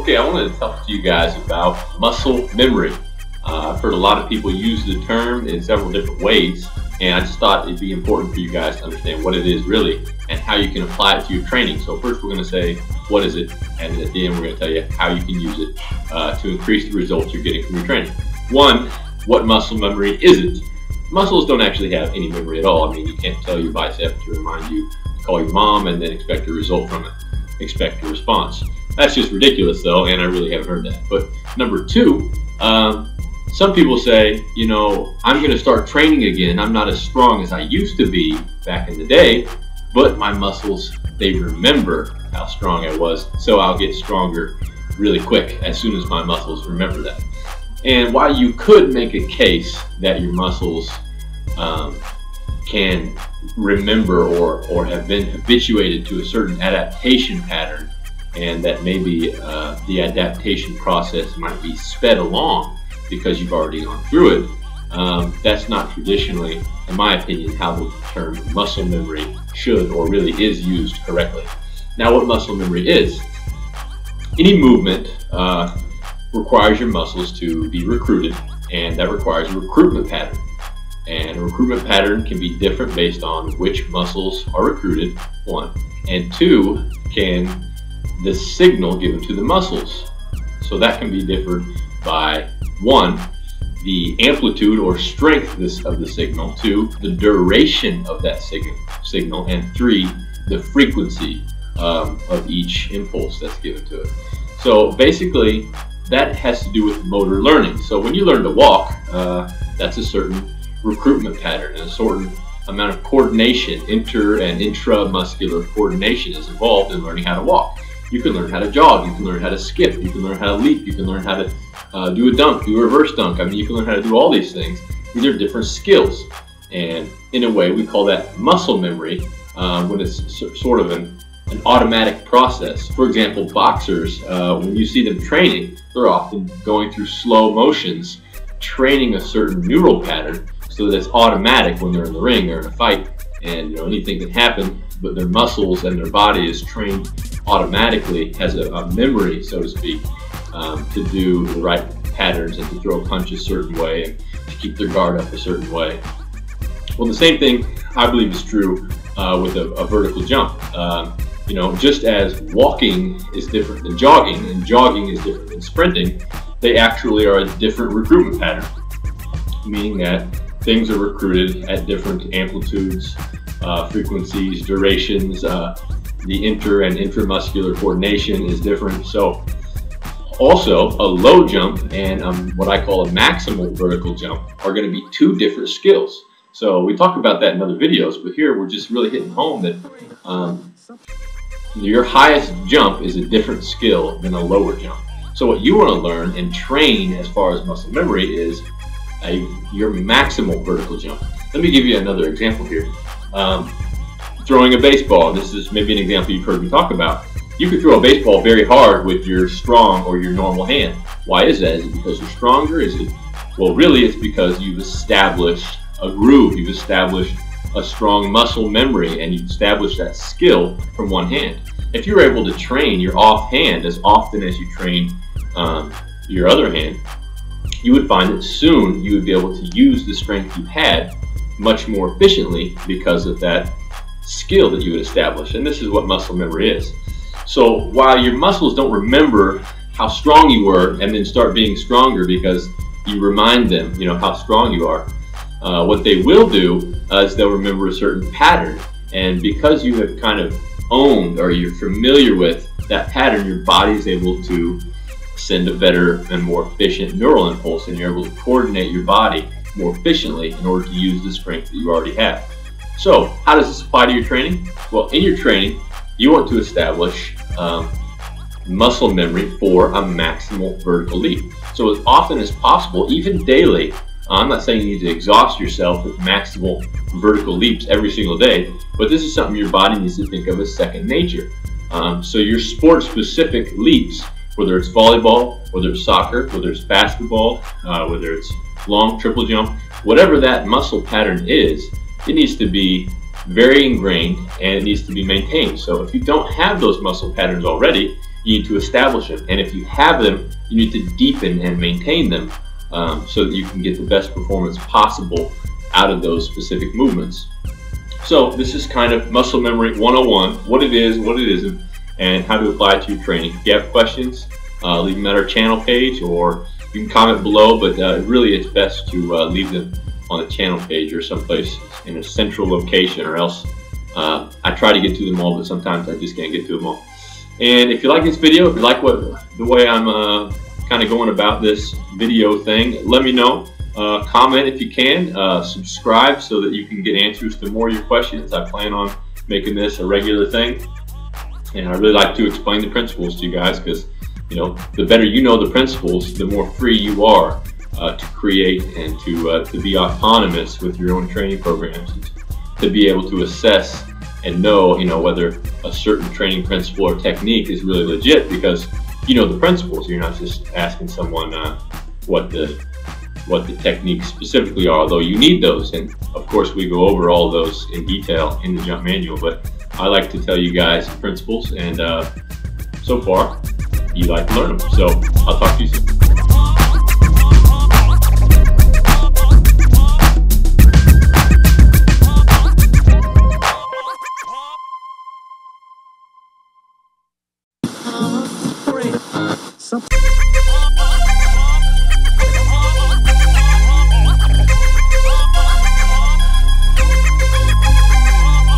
Okay, I wanted to talk to you guys about muscle memory. I've heard a lot of people use the term in several different ways, and I just thought it'd be important for you guys to understand what it is really and how you can apply it to your training. So first we're going to say, what is it? And at the end we're going to tell you how you can use it to increase the results you're getting from your training. One, what muscle memory is it? Muscles don't actually have any memory at all. I mean, you can't tell your bicep to remind you to call your mom and then expect a result from it, expect a response. That's just ridiculous though, and I really haven't heard that. But number two, some people say, you know, I'm going to start training again. I'm not as strong as I used to be back in the day, but my muscles, they remember how strong I was, so I'll get stronger really quick as soon as my muscles remember that. And while you could make a case that your muscles can remember or have been habituated to a certain adaptation pattern, and that maybe the adaptation process might be sped along because you've already gone through it, that's not traditionally, in my opinion, how the term muscle memory should or really is used correctly. Now, what muscle memory is: any movement requires your muscles to be recruited, and that requires a recruitment pattern. And a recruitment pattern can be different based on which muscles are recruited, one, and two, can the signal given to the muscles. So that can be differed by one, the amplitude or strength of the signal, two, the duration of that signal, and three, the frequency of each impulse that's given to it. So basically, that has to do with motor learning. So when you learn to walk, that's a certain recruitment pattern, and a certain amount of coordination, inter and intramuscular coordination is involved in learning how to walk. You can learn how to jog, you can learn how to skip, you can learn how to leap, you can learn how to do a dunk, do a reverse dunk. I mean, you can learn how to do all these things. These are different skills, and in a way we call that muscle memory when it's sort of an automatic process. For example, boxers, when you see them training, they're often going through slow motions, training a certain neural pattern so that it's automatic when they're in the ring or in a fight, and you know, anything can happen, but their muscles and their body is trained automatically, has a memory, so to speak, to do the right patterns and to throw a punch a certain way and to keep their guard up a certain way. Well, the same thing I believe is true with a vertical jump. You know, just as walking is different than jogging, and jogging is different than sprinting, they actually are a different recruitment pattern, meaning that things are recruited at different amplitudes, frequencies, durations. The inter and intramuscular coordination is different. So also a low jump and what I call a maximal vertical jump are going to be two different skills. So we talk about that in other videos, but here we're just really hitting home that your highest jump is a different skill than a lower jump. So what you want to learn and train as far as muscle memory is your maximal vertical jump. Let me give you another example here. Throwing a baseball. This is maybe an example you've heard me talk about. You could throw a baseball very hard with your strong or your normal hand. Why is that? Is it because you're stronger? Is it? Well, really it's because you've established a groove. You've established a strong muscle memory, and you've established that skill from one hand. If you're able to train your off hand as often as you train your other hand, you would find that soon you would be able to use the strength you had much more efficiently because of that skill that you would establish. And this is what muscle memory is. So while your muscles don't remember how strong you were and then start being stronger because you remind them, you know, how strong you are, what they will do is they'll remember a certain pattern. And because you have kind of owned or you're familiar with that pattern, your body is able to send a better and more efficient neural impulse, and you're able to coordinate your body more efficiently in order to use the strength that you already have. So how does this apply to your training? Well, in your training, you want to establish muscle memory for a maximal vertical leap. So as often as possible, even daily, I'm not saying you need to exhaust yourself with maximal vertical leaps every single day, but this is something your body needs to think of as second nature. So your sport-specific leaps, whether it's volleyball, whether it's soccer, whether it's basketball, whether it's long triple jump, whatever that muscle pattern is, it needs to be very ingrained and it needs to be maintained. So if you don't have those muscle patterns already, you need to establish them. And if you have them, you need to deepen and maintain them so that you can get the best performance possible out of those specific movements. So this is kind of muscle memory 101, what it is, what it isn't, and how to apply it to your training. If you have questions, leave them at our channel page, or you can comment below, but really it's best to leave them on the channel page or someplace in a central location, or else I try to get to them all, but sometimes I just can't get to them all. And if you like this video, if you like the way I'm kind of going about this video thing, let me know. Comment if you can, subscribe so that you can get answers to more of your questions. I plan on making this a regular thing, and I really like to explain the principles to you guys, because the better you know the principles, the more free you are to create and to be autonomous with your own training programs, and to be able to assess and know whether a certain training principle or technique is really legit, because you know the principles. You're not just asking someone what the techniques specifically are, although you need those, and of course we go over all those in detail in the jump manual, but I like to tell you guys the principles, and so far you like to learn them. So I'll talk to you soon.